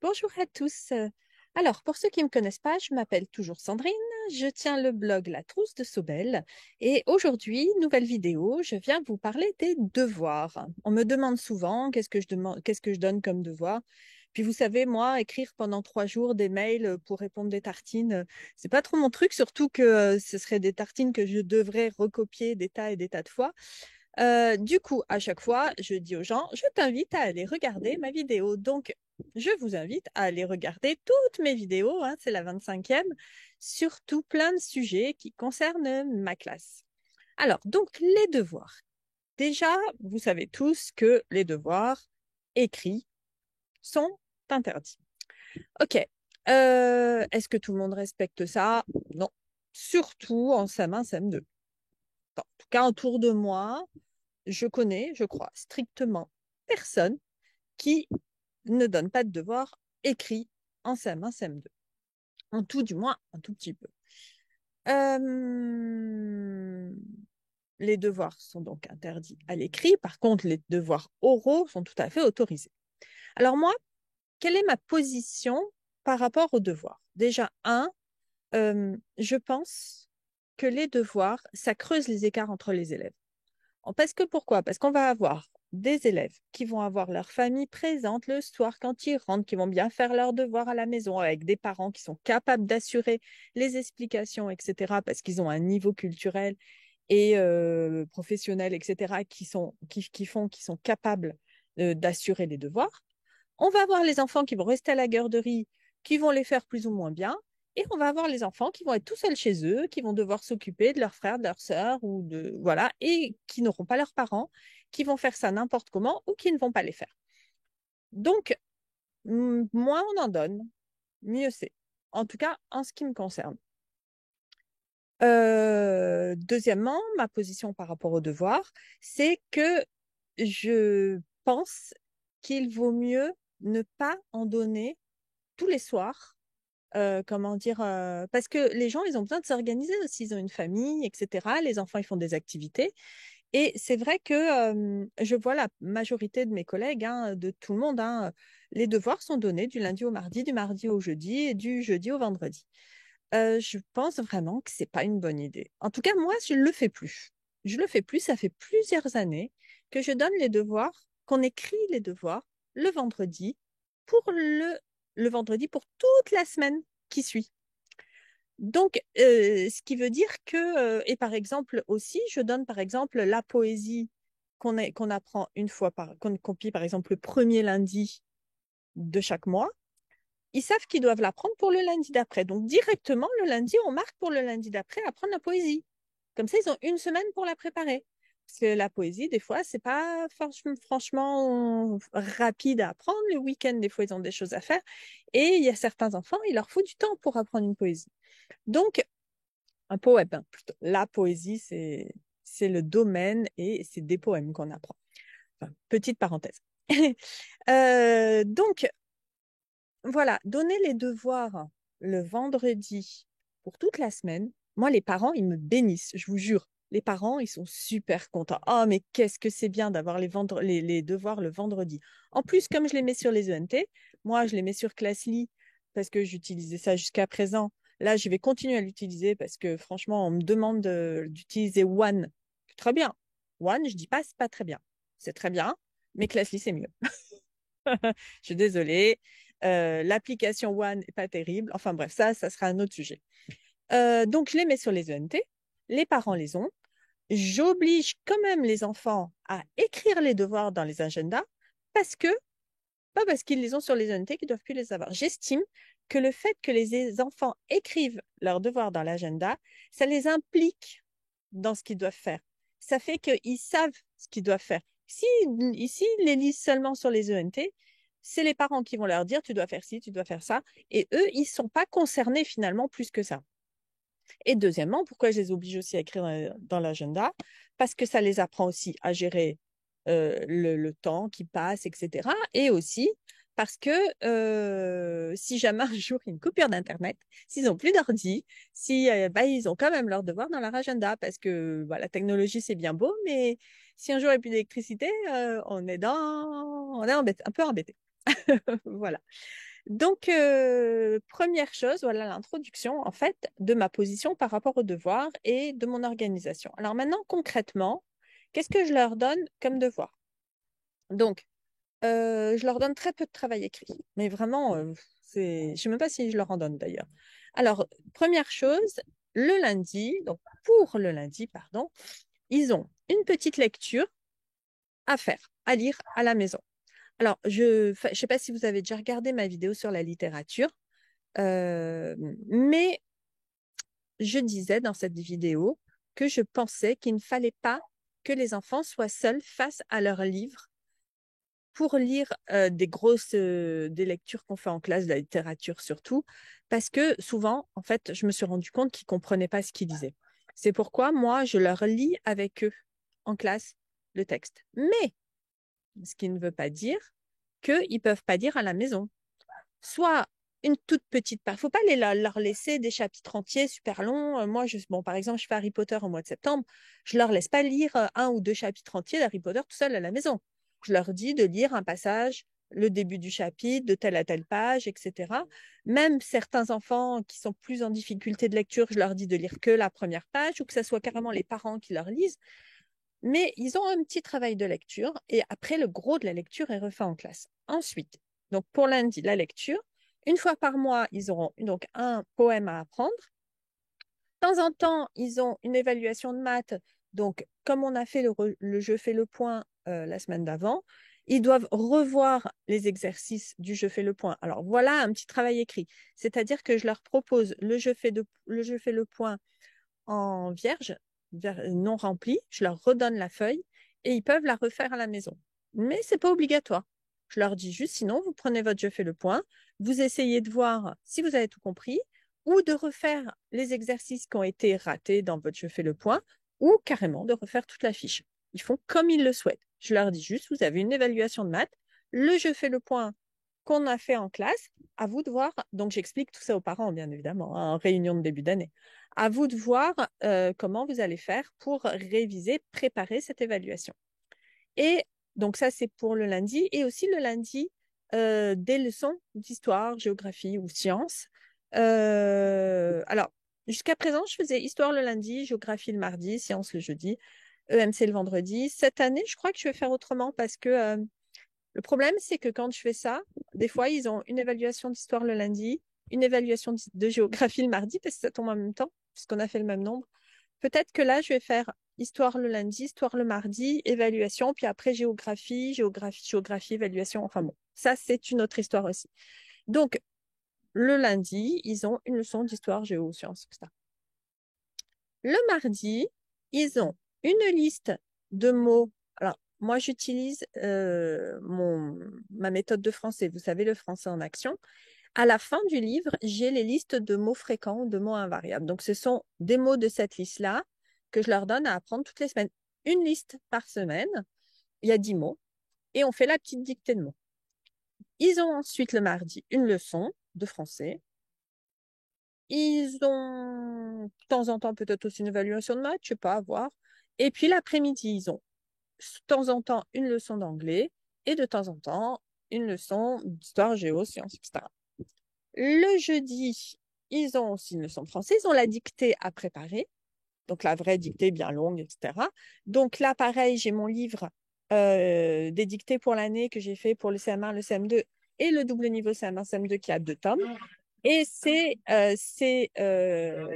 Bonjour à tous. Alors, pour ceux qui ne me connaissent pas, je m'appelle toujours Sandrine. Je tiens le blog La Trousse de Sobel. Et aujourd'hui, nouvelle vidéo, je viens vous parler des devoirs. On me demande souvent qu'est-ce que je donne comme devoir. Puis vous savez, moi, écrire pendant 3 jours des mails pour répondre des tartines, c'est pas trop mon truc, surtout que ce seraient des tartines que je devrais recopier des tas et des tas de fois. Du coup, à chaque fois, je dis aux gens, je t'invite à aller regarder ma vidéo. Donc, je vous invite à aller regarder toutes mes vidéos, hein, c'est la 25e, sur tout plein de sujets qui concernent ma classe. Alors, donc, les devoirs. Déjà, vous savez tous que les devoirs écrits sont interdits. OK. Est-ce que tout le monde respecte ça? Non. Surtout en CM1, CM2. En tout cas, autour de moi, je connais, je crois, strictement personne qui ne donne pas de devoirs écrits en CM1, CM2. En tout, du moins, un tout petit peu. Euh, Les devoirs sont donc interdits à l'écrit. Par contre, les devoirs oraux sont tout à fait autorisés. Alors moi, quelle est ma position par rapport aux devoirs? Déjà, je pense que les devoirs, ça creuse les écarts entre les élèves. Parce que pourquoi? Parce qu'on va avoir des élèves qui vont avoir leur famille présente le soir quand ils rentrent, qui vont bien faire leurs devoirs à la maison, avec des parents qui sont capables d'assurer les explications, etc., parce qu'ils ont un niveau culturel et professionnel, etc., qui sont capables d'assurer les devoirs. On va avoir les enfants qui vont rester à la garderie, qui vont les faire plus ou moins bien. Et on va avoir les enfants qui vont être tout seuls chez eux, qui vont devoir s'occuper de leurs frères, de leurs sœurs, ou de, voilà, et qui n'auront pas leurs parents, qui vont faire ça n'importe comment ou qui ne vont pas les faire. Donc, moins on en donne, mieux c'est. En tout cas, en ce qui me concerne. Deuxièmement, ma position par rapport aux devoirs, c'est que je pense qu'il vaut mieux ne pas en donner tous les soirs. Comment dire, parce que les gens, ils ont besoin de s'organiser aussi, ils ont une famille, etc. Les enfants, ils font des activités. Et c'est vrai que je vois la majorité de mes collègues, hein, de tout le monde, hein, les devoirs sont donnés du lundi au mardi, du mardi au jeudi et du jeudi au vendredi. Je pense vraiment que c'est pas une bonne idée. En tout cas, moi, je le fais plus. Je le fais plus. Ça fait plusieurs années que je donne les devoirs, qu'on écrit les devoirs le vendredi pour le vendredi pour toute la semaine qui suit. Donc, ce qui veut dire que, et par exemple aussi, je donne par exemple la poésie qu'on apprend une fois qu'on copie par exemple le premier lundi de chaque mois. Ils savent qu'ils doivent l'apprendre pour le lundi d'après. Donc, directement, le lundi, on marque pour le lundi d'après apprendre la poésie. Comme ça, ils ont une semaine pour la préparer. Parce que la poésie, des fois, c'est pas franchement rapide à apprendre. Le week-end, des fois, ils ont des choses à faire. Et il y a certains enfants, il leur faut du temps pour apprendre une poésie. Donc, un poème, hein, plutôt. La poésie, c'est le domaine et c'est des poèmes qu'on apprend. Enfin, petite parenthèse. Donc, voilà, donner les devoirs le vendredi pour toute la semaine. Moi, les parents, ils me bénissent, je vous jure. Les parents, ils sont super contents. Oh, mais qu'est-ce que c'est bien d'avoir les devoirs le vendredi. En plus, comme je les mets sur les ENT, moi, je les mets sur Classly parce que j'utilisais ça jusqu'à présent. Là, je vais continuer à l'utiliser parce que franchement, on me demande d'utiliser One. Très bien. One, je dis pas, c'est pas très bien. C'est très bien, mais Classly, c'est mieux. Je suis désolée. L'application One n'est pas terrible. Enfin bref, ça sera un autre sujet. Donc, je les mets sur les ENT. Les parents les ont. J'oblige quand même les enfants à écrire les devoirs dans les agendas parce que, pas parce qu'ils les ont sur les ENT qu'ils ne doivent plus les avoir. J'estime que le fait que les enfants écrivent leurs devoirs dans l'agenda, ça les implique dans ce qu'ils doivent faire. Ça fait qu'ils savent ce qu'ils doivent faire. Si ici, ils les lisent seulement sur les ENT, c'est les parents qui vont leur dire tu dois faire ci, tu dois faire ça. Et eux, ils ne sont pas concernés finalement plus que ça. Et deuxièmement, pourquoi je les oblige aussi à écrire dans l'agenda? Parce que ça les apprend aussi à gérer le temps qui passe, etc. Et aussi parce que si jamais un jour il y a une coupure d'Internet, s'ils n'ont plus d'ordi, si, bah, ils ont quand même leur devoir dans leur agenda. Parce que bah, la technologie, c'est bien beau, mais si un jour il n'y a plus d'électricité, on est embêté, un peu embêté. Voilà. Donc, première chose, voilà l'introduction, en fait, de ma position par rapport aux devoirs et de mon organisation. Alors maintenant, concrètement, qu'est-ce que je leur donne comme devoir? Donc, je leur donne très peu de travail écrit, mais vraiment, je ne sais même pas si je leur en donne d'ailleurs. Alors, première chose, le lundi, donc pour le lundi, pardon, ils ont une petite lecture à faire, à lire à la maison. Alors, je ne sais pas si vous avez déjà regardé ma vidéo sur la littérature, mais je disais dans cette vidéo que je pensais qu'il ne fallait pas que les enfants soient seuls face à leurs livres pour lire des lectures qu'on fait en classe, de la littérature surtout, parce que souvent, en fait, je me suis rendu compte qu'ils ne comprenaient pas ce qu'ils disaient. C'est pourquoi moi, je leur lis avec eux en classe le texte. Mais ce qui ne veut pas dire qu'ils ne peuvent pas lire à la maison. Soit une toute petite part. Il ne faut pas leur laisser des chapitres entiers super longs. Moi, bon, par exemple, je fais Harry Potter au mois de septembre. Je ne leur laisse pas lire un ou deux chapitres entiers d'Harry Potter tout seul à la maison. Je leur dis de lire un passage, le début du chapitre, de telle à telle page, etc. Même certains enfants qui sont plus en difficulté de lecture, je leur dis de lire que la première page ou que ce soit carrément les parents qui leur lisent. Mais ils ont un petit travail de lecture et après, le gros de la lecture est refait en classe. Ensuite, donc pour lundi, la lecture. Une fois par mois, ils auront donc un poème à apprendre. De temps en temps, ils ont une évaluation de maths. Donc, comme on a fait le jeu fait le point la semaine d'avant, ils doivent revoir les exercices du jeu fait le point. Alors, voilà un petit travail écrit. C'est-à-dire que je leur propose le jeu fait le point en vierge, non remplie. Je leur redonne la feuille et ils peuvent la refaire à la maison. Mais ce n'est pas obligatoire. Je leur dis juste, sinon, vous prenez votre je fais le point, vous essayez de voir si vous avez tout compris ou de refaire les exercices qui ont été ratés dans votre je fais le point ou carrément de refaire toute la fiche. Ils font comme ils le souhaitent. Je leur dis juste, vous avez une évaluation de maths, le je fais le point qu'on a fait en classe, à vous de voir. Donc, j'explique tout ça aux parents, bien évidemment, hein, en réunion de début d'année. À vous de voir comment vous allez faire pour réviser, préparer cette évaluation. Et donc, ça, c'est pour le lundi. Et aussi le lundi, des leçons d'histoire, géographie ou sciences. Alors, jusqu'à présent, je faisais histoire le lundi, géographie le mardi, sciences le jeudi, EMC le vendredi. Cette année, je crois que je vais faire autrement parce que le problème, c'est que quand je fais ça, des fois, ils ont une évaluation d'histoire le lundi, une évaluation de géographie le mardi, parce que ça tombe en même temps, puisqu'on a fait le même nombre. Peut-être que là, je vais faire histoire le lundi, histoire le mardi, évaluation, puis après géographie, évaluation. Enfin bon, ça, c'est une autre histoire aussi. Donc, le lundi, ils ont une leçon d'histoire, géo, sciences, etc. Le mardi, ils ont une liste de mots. Alors, moi, j'utilise ma méthode de français. Vous savez, le français en action. À la fin du livre, j'ai les listes de mots fréquents ou de mots invariables. Donc, ce sont des mots de cette liste-là que je leur donne à apprendre toutes les semaines. Une liste par semaine. Il y a 10 mots. Et on fait la petite dictée de mots. Ils ont ensuite le mardi une leçon de français. Ils ont de temps en temps peut-être aussi une évaluation de maths, je ne sais pas, à voir. Et puis l'après-midi, ils ont de temps en temps une leçon d'anglais et de temps en temps une leçon d'histoire, géo, sciences, etc. Le jeudi, ils ont aussi une leçon de français. Ils ont la dictée à préparer, donc la vraie dictée bien longue, etc. Donc là, pareil, j'ai mon livre des dictées pour l'année que j'ai fait pour le CM1, le CM2 et le double niveau CM1, CM2 qui a 2 tomes. Et ces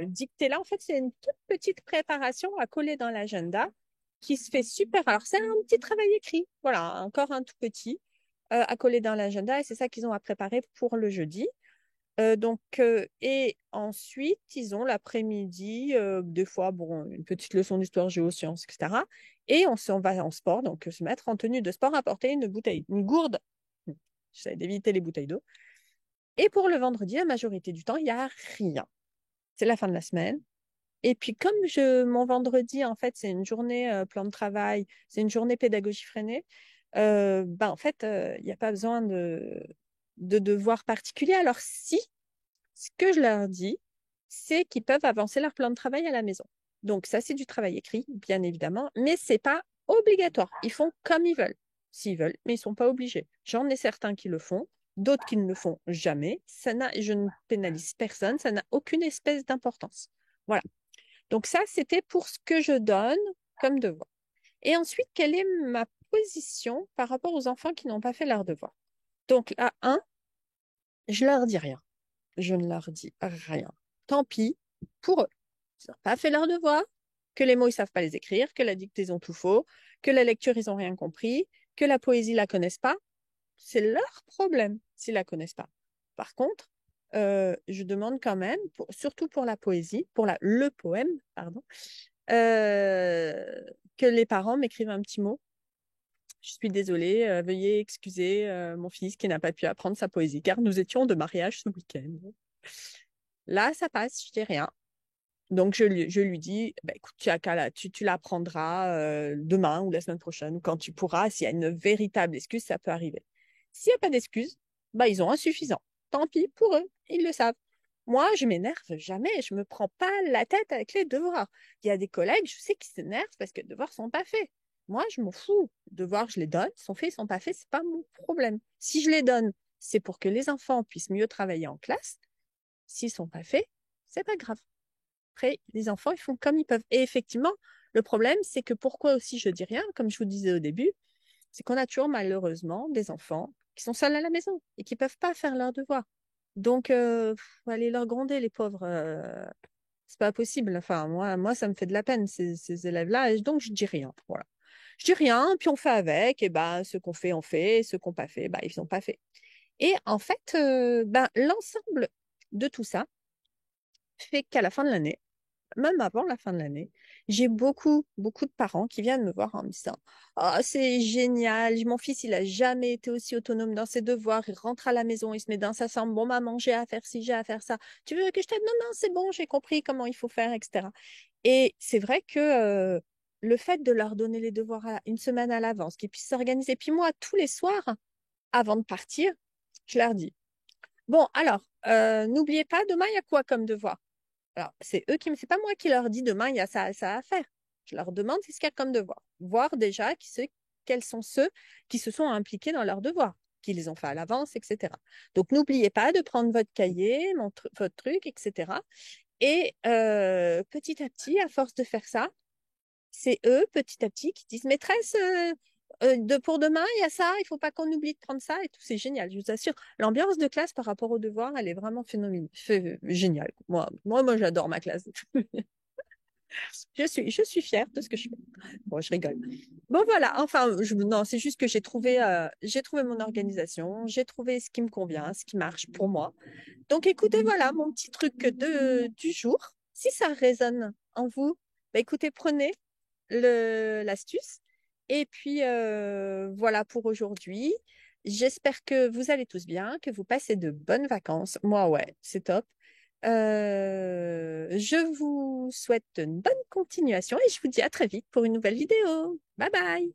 dictées-là, en fait, c'est une toute petite préparation à coller dans l'agenda qui se fait super. Alors, c'est un petit travail écrit, voilà, encore un tout petit à coller dans l'agenda et c'est ça qu'ils ont à préparer pour le jeudi. Et ensuite, ils ont l'après-midi, des fois, bon, une petite leçon d'histoire, géosciences, etc. Et on s'en va en sport, donc se mettre en tenue de sport, apporter une bouteille, une gourde. J'essaie d'éviter les bouteilles d'eau. Et pour le vendredi, la majorité du temps, il n'y a rien. C'est la fin de la semaine. Et puis, comme mon vendredi, en fait, c'est une journée plan de travail, c'est une journée pédagogie freinée, en fait, il n'y a pas besoin de devoirs particuliers. Alors, si, ce que je leur dis, c'est qu'ils peuvent avancer leur plan de travail à la maison. Donc, ça, c'est du travail écrit, bien évidemment, mais ce n'est pas obligatoire. Ils font comme ils veulent, s'ils veulent, mais ils ne sont pas obligés. J'en ai certains qui le font, d'autres qui ne le font jamais. Je ne pénalise personne, ça n'a aucune espèce d'importance. Voilà. Donc ça, c'était pour ce que je donne comme devoir. Et ensuite, quelle est ma position par rapport aux enfants qui n'ont pas fait leur devoir? Donc, à un, je leur dis rien. Je ne leur dis rien. Tant pis pour eux. Ils n'ont pas fait leur devoir, que les mots, ils ne savent pas les écrire, que la dictée, ils ont tout faux, que la lecture, ils n'ont rien compris, que la poésie, ils la connaissent pas. C'est leur problème s'ils la connaissent pas. Par contre, je demande quand même, surtout pour la poésie, le poème, pardon, euh, que les parents m'écrivent un petit mot. Je suis désolée, veuillez excuser mon fils qui n'a pas pu apprendre sa poésie, car nous étions de mariage ce week-end. Là, ça passe, je dis rien. Donc, je lui dis, bah, écoute, tu l'apprendras demain ou la semaine prochaine, ou quand tu pourras. S'il y a une véritable excuse, ça peut arriver. S'il n'y a pas d'excuse, bah, ils ont insuffisant. Tant pis pour eux, ils le savent. Moi, je m'énerve jamais, je me prends pas la tête avec les devoirs. Il y a des collègues, je sais qu'ils s'énervent parce que les devoirs sont pas faits. Moi, je m'en fous. Les devoirs, je les donne, ils sont faits, ils sont pas faits, c'est pas mon problème. Si je les donne, c'est pour que les enfants puissent mieux travailler en classe. S'ils sont pas faits, c'est pas grave. Après, les enfants, ils font comme ils peuvent. Et effectivement, le problème, c'est que pourquoi aussi je dis rien, comme je vous disais au début, c'est qu'on a toujours malheureusement des enfants qui sont seuls à la maison et qui ne peuvent pas faire leurs devoirs. Donc, faut aller leur gronder, les pauvres. C'est pas possible. Enfin, moi, ça me fait de la peine, ces élèves-là. Et donc, je dis rien. Voilà. Je dis rien, puis on fait avec. Et ben, ce qu'on fait, on fait. Ce qu'on n'a pas fait, ben, ils n'ont pas fait. Et en fait, ben, l'ensemble de tout ça fait qu'à la fin de l'année, même avant la fin de l'année, j'ai beaucoup de parents qui viennent me voir en me disant: «Oh, c'est génial, mon fils, il a jamais été aussi autonome dans ses devoirs. Il rentre à la maison, il se met dans sa chambre. Bon, maman, j'ai à faire ci, j'ai à faire ça. Tu veux que je t'aide? Non, non, c'est bon, j'ai compris comment il faut faire, etc.» Et c'est vrai que le fait de leur donner les devoirs une semaine à l'avance, qu'ils puissent s'organiser. Puis moi, tous les soirs, avant de partir, je leur dis: «Bon, alors, n'oubliez pas, demain, il y a quoi comme devoir?» Alors, c'est pas moi qui leur dis demain, il y a ça à faire. Je leur demande ce qu'il y a comme devoir. Voir déjà quels sont ceux qui se sont impliqués dans leurs devoirs, qui les ont fait à l'avance, etc. Donc, n'oubliez pas de prendre votre cahier, votre truc, etc. Et petit à petit, à force de faire ça, c'est eux, petit à petit, qui disent: «Maîtresse, pour demain, il y a ça, il ne faut pas qu'on oublie de prendre ça», et tout. C'est génial, je vous assure. L'ambiance de classe par rapport aux devoirs, elle est vraiment phénoménale, géniale. Moi, j'adore ma classe. Je suis fière de ce que je fais. Bon, je rigole. Bon, voilà. Enfin, non, c'est juste que j'ai trouvé mon organisation, j'ai trouvé ce qui me convient, ce qui marche pour moi. Donc, écoutez, voilà mon petit truc du jour. Si ça résonne en vous, bah, écoutez, prenez l'astuce. Et puis, voilà pour aujourd'hui. J'espère que vous allez tous bien, que vous passez de bonnes vacances. Moi, ouais, c'est top. Je vous souhaite une bonne continuation et je vous dis à très vite pour une nouvelle vidéo. Bye bye!